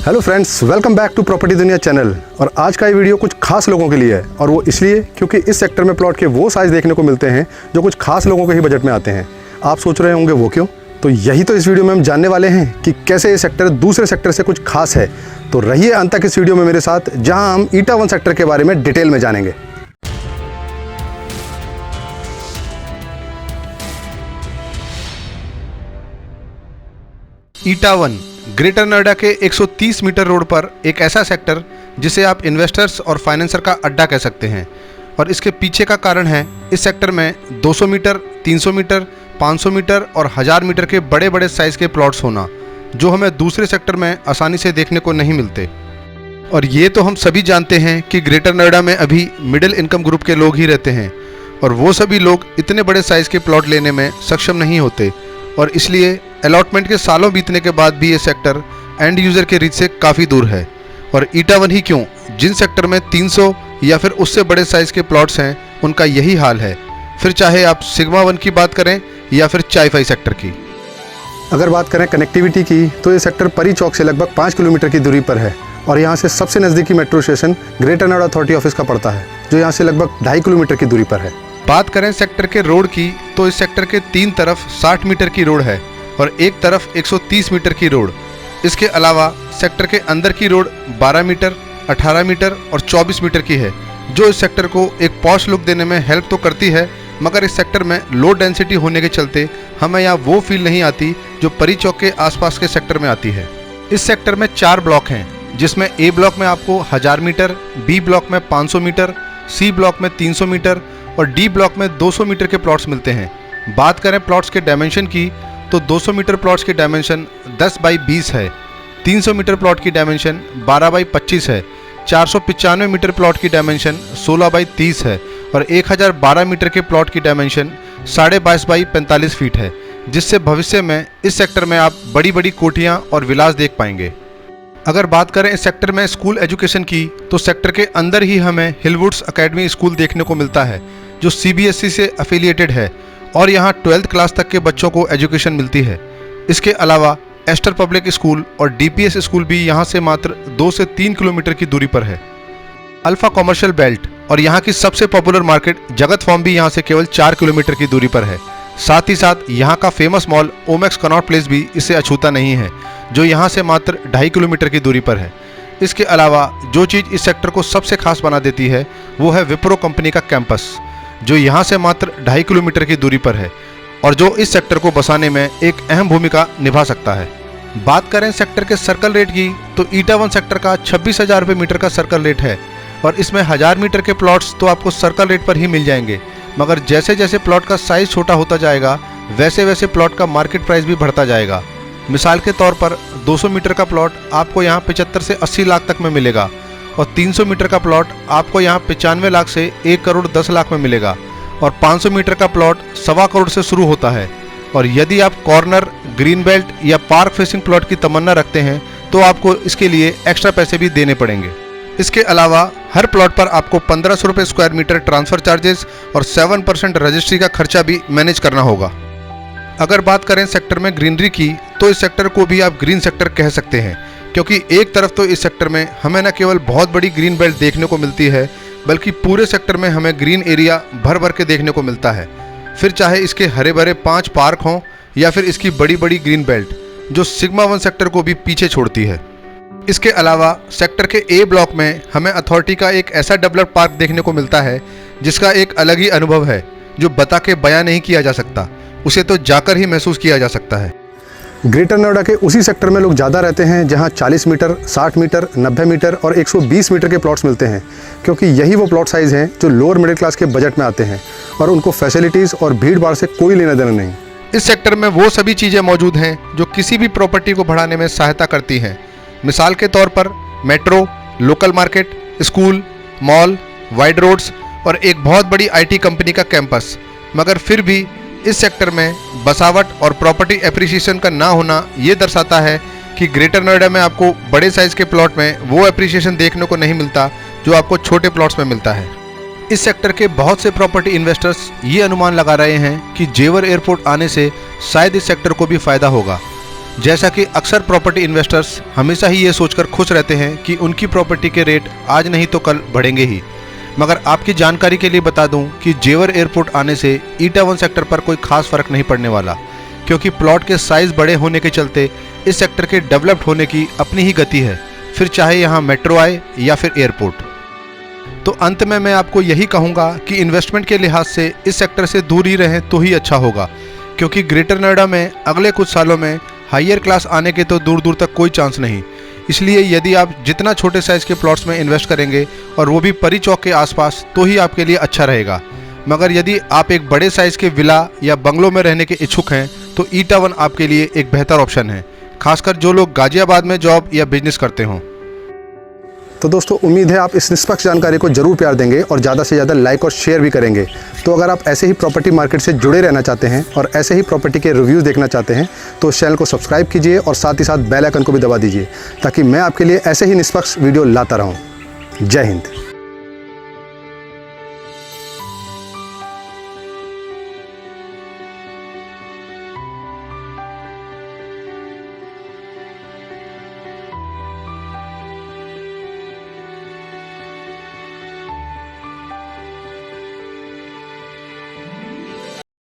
Hello friends, welcome back to property दुनिया channel. और आज का ये वीडियो कुछ खास लोगों के लिए है, और वो इसलिए क्योंकि इस सेक्टर में प्लॉट के वो साइज़ देखने को मिलते हैं जो कुछ खास लोगों के ही बजट में आते हैं। आप सोच रहे होंगे वो क्यों? तो यही तो इस वीडियो में हम जानने वाले हैं कि कैसे ये सेक्टर दूसरे सेक्टर से कुछ खास है। तो रहिए अंत तक इस वीडियो में मेरे साथ, जहाँ हम ईटा 1 सेक्टर के बारे में डिटेल में जानेंगे। ईटा 1 ग्रेटर नोएडा के 130 मीटर रोड पर एक ऐसा सेक्टर जिसे आप इन्वेस्टर्स और फाइनेंसर का अड्डा कह सकते हैं। और इसके पीछे का कारण है इस सेक्टर में 200 मीटर, 300 मीटर, 500 मीटर और 1000 मीटर के बड़े बड़े साइज़ के प्लॉट्स होना, जो हमें दूसरे सेक्टर में आसानी से देखने को नहीं मिलते। और ये तो हम सभी जानते हैं कि ग्रेटर नोएडा में अभी मिडिल इनकम ग्रुप के लोग ही रहते हैं, और वो सभी लोग इतने बड़े साइज़ के प्लॉट लेने में सक्षम नहीं होते। और इसलिए अलॉटमेंट के सालों बीतने के बाद भी ये सेक्टर एंड यूज़र के रीच से काफ़ी दूर है। और ईटा 1 ही क्यों, जिन सेक्टर में 300 या फिर उससे बड़े साइज़ के प्लॉट्स हैं उनका यही हाल है। फिर चाहे आप सिग्मा 1 की बात करें या फिर चाईफाई सेक्टर की। अगर बात करें कनेक्टिविटी की, तो ये सेक्टर परी चौक से लगभग 5 किलोमीटर की दूरी पर है। और यहाँ से सबसे नज़दीकी metro station greater Noida authority office का पड़ता है, जो यहाँ से लगभग 2.5 किलोमीटर की दूरी पर है। बात करें सेक्टर के रोड की, तो इस सेक्टर के 3 तरफ 60 मीटर की रोड है और एक तरफ 130 मीटर की रोड। इसके अलावा सेक्टर के अंदर की रोड 12 मीटर, 18 मीटर और 24 मीटर की है, जो इस सेक्टर को एक पॉश लुक देने में हेल्प तो करती है, मगर इस सेक्टर में लो डेंसिटी होने के चलते हमें यहाँ वो फील नहीं आती जो परी चौक के आसपास के सेक्टर में आती है। इस सेक्टर में 4 ब्लॉक हैं, जिसमें ए ब्लॉक में आपको 1000 मीटर, बी ब्लॉक में 500 मीटर, सी ब्लॉक में 300 मीटर और डी ब्लॉक में 200 मीटर के प्लॉट्स मिलते हैं। बात करें प्लॉट्स के डायमेंशन की, तो 200 मीटर प्लॉट्स की डायमेंशन 10 बाई 20 है, 300 मीटर प्लॉट की डायमेंशन 12 बाई 25 है, 495 मीटर प्लॉट की डायमेंशन 16 बाई 30 है और 1012 मीटर के प्लॉट की डायमेंशन 22.5 बाई 45 फीट है, जिससे भविष्य में इस सेक्टर में आप बड़ी बड़ी कोठियाँ और विलास देख पाएंगे। अगर बात करें इस सेक्टर में स्कूल एजुकेशन की, तो सेक्टर के अंदर ही हमें हिलवुड्स एकेडमी स्कूल देखने को मिलता है, जो CBSE से एफिलिएटेड है और यहाँ 12th क्लास तक के बच्चों को एजुकेशन मिलती है। इसके अलावा एस्टर पब्लिक स्कूल और DPS स्कूल भी यहाँ से मात्र 2 से 3 किलोमीटर की दूरी पर है। अल्फा कॉमर्शियल बेल्ट और यहाँ की सबसे पॉपुलर मार्केट जगत फॉर्म भी यहाँ से केवल 4 किलोमीटर की दूरी पर है। साथ ही साथ यहाँ का famous mall Omaxe Connaught place भी इससे अछूता नहीं है, जो यहाँ से मात्र 2.5 किलोमीटर की दूरी पर है। इसके अलावा जो चीज़ इस सेक्टर को सबसे खास बना देती है वो है विप्रो कंपनी का कैंपस, जो यहाँ से मात्र 2.5 किलोमीटर की दूरी पर है और जो इस सेक्टर को बसाने में एक अहम भूमिका निभा सकता है। बात करें सेक्टर के सर्कल रेट की, तो ईटा 1 सेक्टर का 26,000 रुपये मीटर का सर्कल रेट है और इसमें 1000 मीटर के प्लॉट्स तो आपको सर्कल रेट पर ही मिल जाएंगे, मगर जैसे जैसे प्लॉट का साइज़ छोटा होता जाएगा वैसे वैसे प्लॉट का मार्केट प्राइस भी बढ़ता जाएगा। मिसाल के तौर पर 200 मीटर का प्लॉट आपको यहाँ 75 से 80 लाख तक में मिलेगा और 300 मीटर का प्लॉट आपको यहाँ 95 लाख से 1 करोड़ 10 लाख में मिलेगा और 500 मीटर का प्लॉट 1.25 करोड़ से शुरू होता है। और यदि आप कॉर्नर, ग्रीन बेल्ट या पार्क फेसिंग प्लॉट की तमन्ना रखते हैं तो आपको इसके लिए एक्स्ट्रा पैसे भी देने पड़ेंगे। इसके अलावा हर प्लॉट पर आपको 1500 रुपये स्क्वायर मीटर ट्रांसफ़र चार्जेस और 7% रजिस्ट्री का खर्चा भी मैनेज करना होगा। अगर बात करें सेक्टर में ग्रीनरी की, तो इस सेक्टर को भी आप ग्रीन सेक्टर कह सकते हैं, क्योंकि एक तरफ तो इस सेक्टर में हमें न केवल बहुत बड़ी ग्रीन बेल्ट देखने को मिलती है, बल्कि पूरे सेक्टर में हमें ग्रीन एरिया भर भर के देखने को मिलता है। फिर चाहे इसके हरे भरे 5 पार्क हों या फिर इसकी बड़ी बड़ी ग्रीन बेल्ट, जो सिग्मा 1 सेक्टर को भी पीछे छोड़ती है। इसके अलावा सेक्टर के ए ब्लॉक में हमें अथॉरिटी का एक ऐसा डेवलप्ड पार्क देखने को मिलता है जिसका एक अलग ही अनुभव है, जो बता के बयां नहीं किया जा सकता, उसे तो जाकर ही महसूस किया जा सकता है। ग्रेटर नोएडा के उसी सेक्टर में लोग ज़्यादा रहते हैं, जहां 40 मीटर, 60 मीटर, 90 मीटर और 120 मीटर के प्लॉट्स मिलते हैं, क्योंकि यही वो प्लॉट साइज़ हैं जो लोअर मिडिल क्लास के बजट में आते हैं और उनको फैसिलिटीज़ और भीड़ भाड़ से कोई लेना देना नहीं। इस सेक्टर में वो सभी चीज़ें मौजूद हैं जो किसी भी प्रॉपर्टी को बढ़ाने में सहायता करती हैं। मिसाल के तौर पर metro, local market, school, mall, wide roads और एक बहुत बड़ी IT कंपनी का कैंपस। मगर फिर भी इस सेक्टर में बसावट और प्रॉपर्टी एप्रिसिएशन का ना होना ये दर्शाता है कि ग्रेटर नोएडा में आपको बड़े साइज़ के प्लॉट में वो एप्रिसिएशन देखने को नहीं मिलता जो आपको छोटे प्लॉट्स में मिलता है। इस सेक्टर के बहुत से प्रॉपर्टी इन्वेस्टर्स ये अनुमान लगा रहे हैं कि जेवर एयरपोर्ट आने से शायद इस सेक्टर को भी फ़ायदा होगा। जैसा कि अक्सर प्रॉपर्टी इन्वेस्टर्स हमेशा ही ये सोचकर खुश रहते हैं कि उनकी प्रॉपर्टी के रेट आज नहीं तो कल बढ़ेंगे ही, मगर आपकी जानकारी के लिए बता दूं कि जेवर एयरपोर्ट आने से ईटावन सेक्टर पर कोई खास फर्क नहीं पड़ने वाला, क्योंकि प्लॉट के साइज़ बड़े होने के चलते इस सेक्टर के डेवलप्ड होने की अपनी ही गति है, फिर चाहे यहाँ मेट्रो आए या फिर एयरपोर्ट। तो अंत में मैं आपको यही कहूँगा कि इन्वेस्टमेंट के लिहाज से इस सेक्टर से दूर ही रहें तो ही अच्छा होगा, क्योंकि ग्रेटर नोएडा में अगले कुछ सालों में हायर क्लास आने के तो दूर दूर तक कोई चांस नहीं। इसलिए यदि आप जितना छोटे साइज़ के प्लॉट्स में इन्वेस्ट करेंगे और वो भी परी चौक के आसपास, तो ही आपके लिए अच्छा रहेगा। मगर यदि आप एक बड़े साइज़ के विला या बंगलों में रहने के इच्छुक हैं तो ईटावन आपके लिए एक बेहतर ऑप्शन है, खासकर जो लोग गाजियाबाद में जॉब या बिजनेस करते हों। तो दोस्तों, उम्मीद है आप इस निष्पक्ष जानकारी को जरूर प्यार देंगे और ज़्यादा से ज़्यादा लाइक और शेयर भी करेंगे। तो अगर आप ऐसे ही प्रॉपर्टी मार्केट से जुड़े रहना चाहते हैं और ऐसे ही प्रॉपर्टी के रिव्यूज़ देखना चाहते हैं तो इस चैनल को सब्सक्राइब कीजिए और साथ ही साथ बेल आइकन को भी दबा दीजिए, ताकि मैं आपके लिए ऐसे ही निष्पक्ष वीडियो लाता रहूँ। जय हिंद।